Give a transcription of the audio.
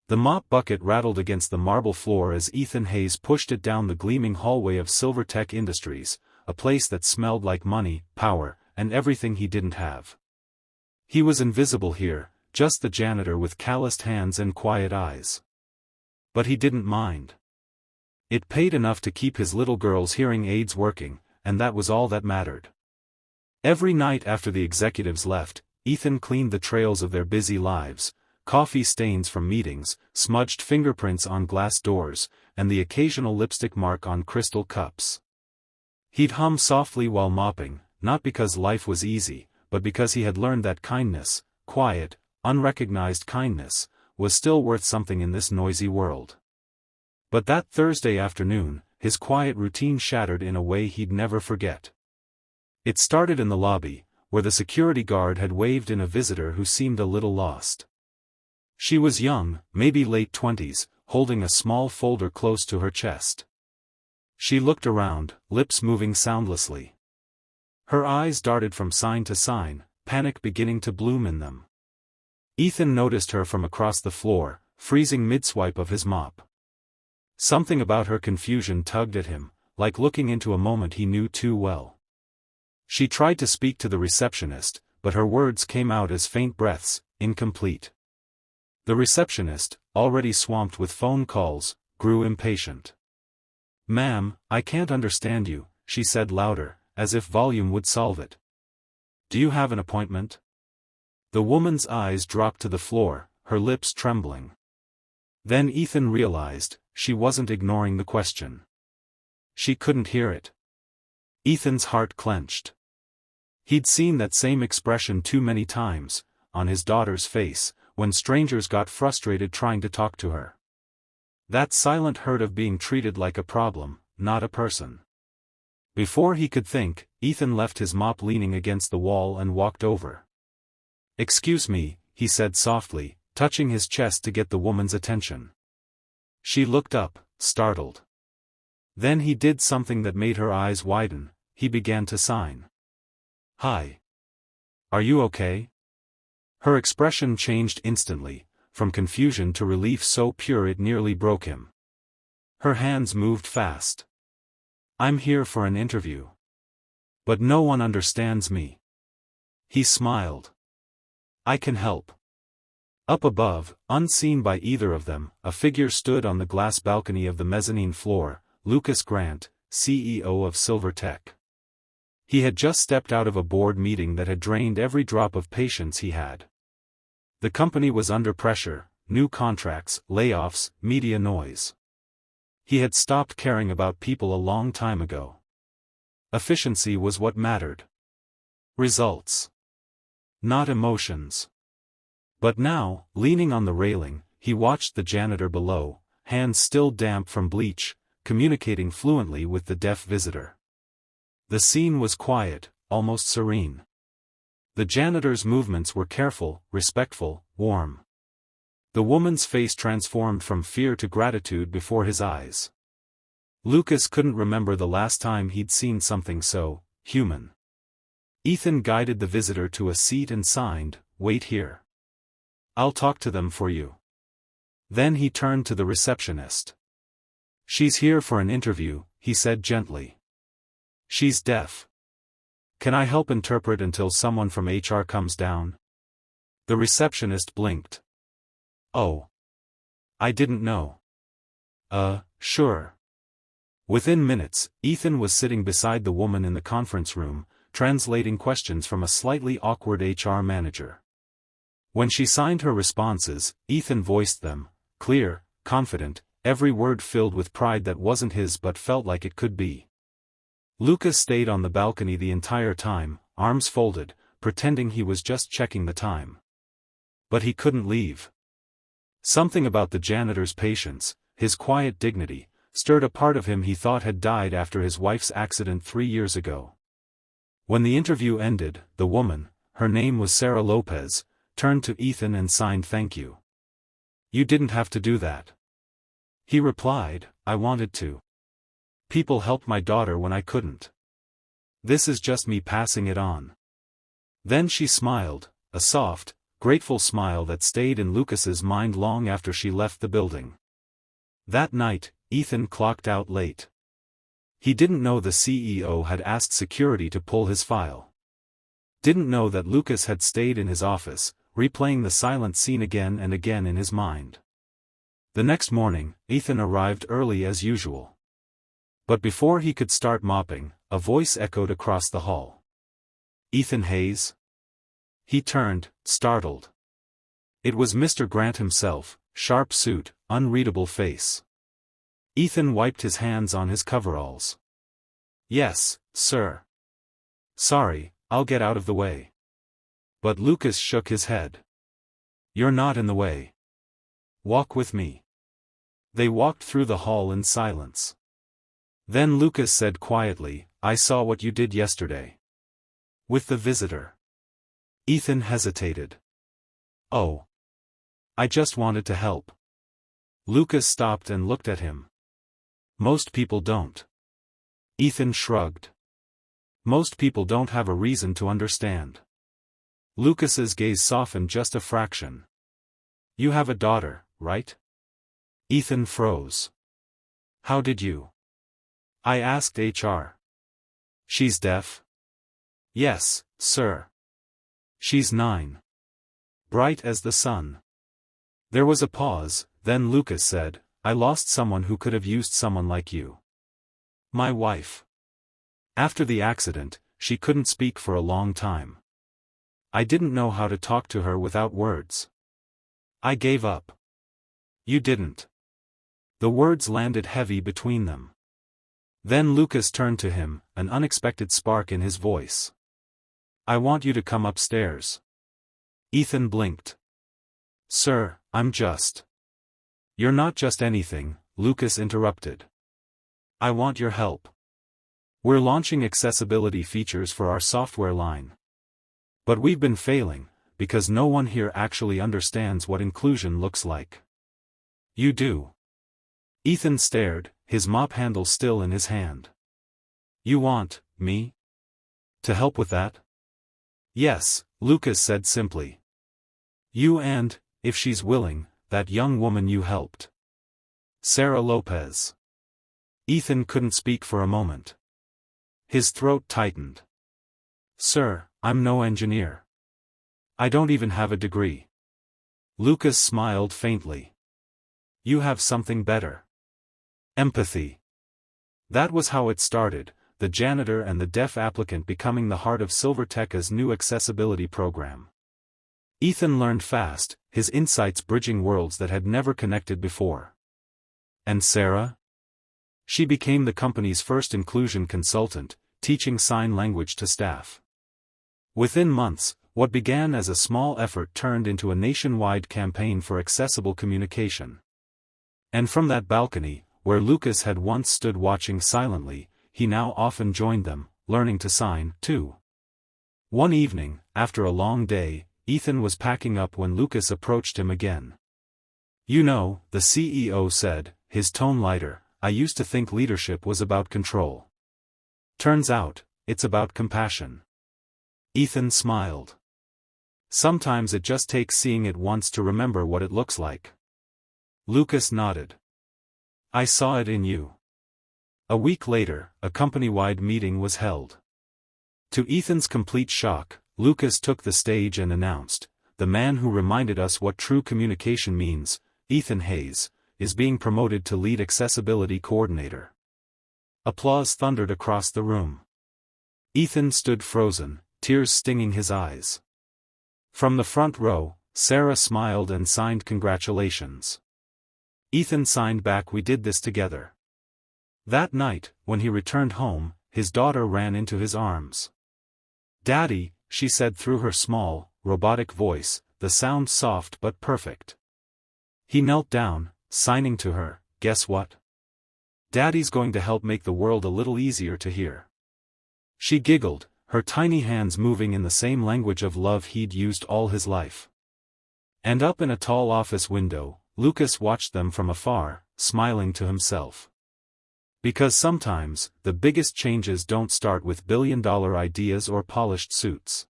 The mop bucket rattled against the marble floor as Ethan Hayes pushed it down the gleaming hallway of Silvertech Industries, a place that smelled like money, power, and everything he didn't have. He was invisible here, just the janitor with calloused hands and quiet eyes. But he didn't mind. It paid enough to keep his little girl's hearing aids working, and that was all that mattered. Every night after the executives left, Ethan cleaned the trails of their busy lives, coffee stains from meetings, smudged fingerprints on glass doors, and the occasional lipstick mark on crystal cups. He'd hum softly while mopping, not because life was easy, but because he had learned that kindness, quiet, unrecognized kindness, was still worth something in this noisy world. But that Thursday afternoon, his quiet routine shattered in a way he'd never forget. It started in the lobby, where the security guard had waved in a visitor who seemed a little lost. She was young, maybe late 20s, holding a small folder close to her chest. She looked around, lips moving soundlessly. Her eyes darted from sign to sign, panic beginning to bloom in them. Ethan noticed her from across the floor, freezing mid-swipe of his mop. Something about her confusion tugged at him, like looking into a moment he knew too well. She tried to speak to the receptionist, but her words came out as faint breaths, incomplete. The receptionist, already swamped with phone calls, grew impatient. "Ma'am, I can't understand you," she said louder, as if volume would solve it. "Do you have an appointment?" The woman's eyes dropped to the floor, her lips trembling. Then Ethan realized, she wasn't ignoring the question. She couldn't hear it. Ethan's heart clenched. He'd seen that same expression too many times, on his daughter's face, when strangers got frustrated trying to talk to her. That silent hurt of being treated like a problem, not a person. Before he could think, Ethan left his mop leaning against the wall and walked over. "Excuse me," he said softly, touching his chest to get the woman's attention. She looked up, startled. Then he did something that made her eyes widen, he began to sign. "Hi. Are you okay?" Her expression changed instantly, from confusion to relief so pure it nearly broke him. Her hands moved fast. "I'm here for an interview. But no one understands me." He smiled. "I can help." Up above, unseen by either of them, a figure stood on the glass balcony of the mezzanine floor, Lucas Grant, CEO of Silvertech. He had just stepped out of a board meeting that had drained every drop of patience he had. The company was under pressure, new contracts, layoffs, media noise. He had stopped caring about people a long time ago. Efficiency was what mattered. Results. Not emotions. But now, leaning on the railing, he watched the janitor below, hands still damp from bleach, communicating fluently with the deaf visitor. The scene was quiet, almost serene. The janitor's movements were careful, respectful, warm. The woman's face transformed from fear to gratitude before his eyes. Lucas couldn't remember the last time he'd seen something so human. Ethan guided the visitor to a seat and signed, "Wait here. I'll talk to them for you." Then he turned to the receptionist. "She's here for an interview," he said gently. "She's deaf. Can I help interpret until someone from HR comes down?" The receptionist blinked. "Oh. I didn't know." Sure." Within minutes, Ethan was sitting beside the woman in the conference room, translating questions from a slightly awkward HR manager. When she signed her responses, Ethan voiced them, clear, confident, every word filled with pride that wasn't his but felt like it could be. Lucas stayed on the balcony the entire time, arms folded, pretending he was just checking the time. But he couldn't leave. Something about the janitor's patience, his quiet dignity, stirred a part of him he thought had died after his wife's accident 3 years ago. When the interview ended, the woman, her name was Sarah Lopez, turned to Ethan and signed "Thank you." "You didn't have to do that." He replied, "I wanted to. People helped my daughter when I couldn't. This is just me passing it on." Then she smiled, a soft, grateful smile that stayed in Lucas's mind long after she left the building. That night, Ethan clocked out late. He didn't know the CEO had asked security to pull his file. Didn't know that Lucas had stayed in his office, replaying the silent scene again and again in his mind. The next morning, Ethan arrived early as usual. But before he could start mopping, a voice echoed across the hall. "Ethan Hayes?" He turned, startled. It was Mr. Grant himself, sharp suit, unreadable face. Ethan wiped his hands on his coveralls. "Yes, sir. Sorry, I'll get out of the way." But Lucas shook his head. "You're not in the way. Walk with me." They walked through the hall in silence. Then Lucas said quietly, "I saw what you did yesterday. With the visitor." Ethan hesitated. "Oh. I just wanted to help." Lucas stopped and looked at him. "Most people don't." Ethan shrugged. "Most people don't have a reason to understand." Lucas's gaze softened just a fraction. "You have a daughter, right?" Ethan froze. "How did you?" "I asked HR. She's deaf?" "Yes, sir. She's 9. Bright as the sun." There was a pause, then Lucas said, "I lost someone who could have used someone like you. My wife. After the accident, she couldn't speak for a long time. I didn't know how to talk to her without words. I gave up." "You didn't." The words landed heavy between them. Then Lucas turned to him, an unexpected spark in his voice. "I want you to come upstairs." Ethan blinked. "Sir, I'm just—" "You're not just anything," Lucas interrupted. "I want your help. We're launching accessibility features for our software line. But we've been failing, because no one here actually understands what inclusion looks like." "You do." Ethan stared, his mop handle still in his hand. "You want me to help with that?" "Yes," Lucas said simply. "You and, if she's willing, that young woman you helped. Sarah Lopez." Ethan couldn't speak for a moment. His throat tightened. "Sir, I'm no engineer. I don't even have a degree." Lucas smiled faintly. "You have something better. Empathy." That was how it started, the janitor and the deaf applicant becoming the heart of Silvertech's new accessibility program. Ethan learned fast, his insights bridging worlds that had never connected before. And Sarah? She became the company's first inclusion consultant, teaching sign language to staff. Within months, what began as a small effort turned into a nationwide campaign for accessible communication. And from that balcony, where Lucas had once stood watching silently, he now often joined them, learning to sign, too. One evening, after a long day, Ethan was packing up when Lucas approached him again. "You know," the CEO said, his tone lighter, "I used to think leadership was about control. Turns out, it's about compassion." Ethan smiled. "Sometimes it just takes seeing it once to remember what it looks like." Lucas nodded. "I saw it in you." A week later, a company-wide meeting was held. To Ethan's complete shock, Lucas took the stage and announced, "The man who reminded us what true communication means, Ethan Hayes, is being promoted to lead accessibility coordinator." Applause thundered across the room. Ethan stood frozen, tears stinging his eyes. From the front row, Sarah smiled and signed congratulations. Ethan signed back, "We did this together." That night, when he returned home, his daughter ran into his arms. "Daddy," she said through her small, robotic voice, the sound soft but perfect. He knelt down, signing to her, "Guess what? Daddy's going to help make the world a little easier to hear." She giggled, her tiny hands moving in the same language of love he'd used all his life. And up in a tall office window, Lucas watched them from afar, smiling to himself. Because sometimes, the biggest changes don't start with billion-dollar ideas or polished suits.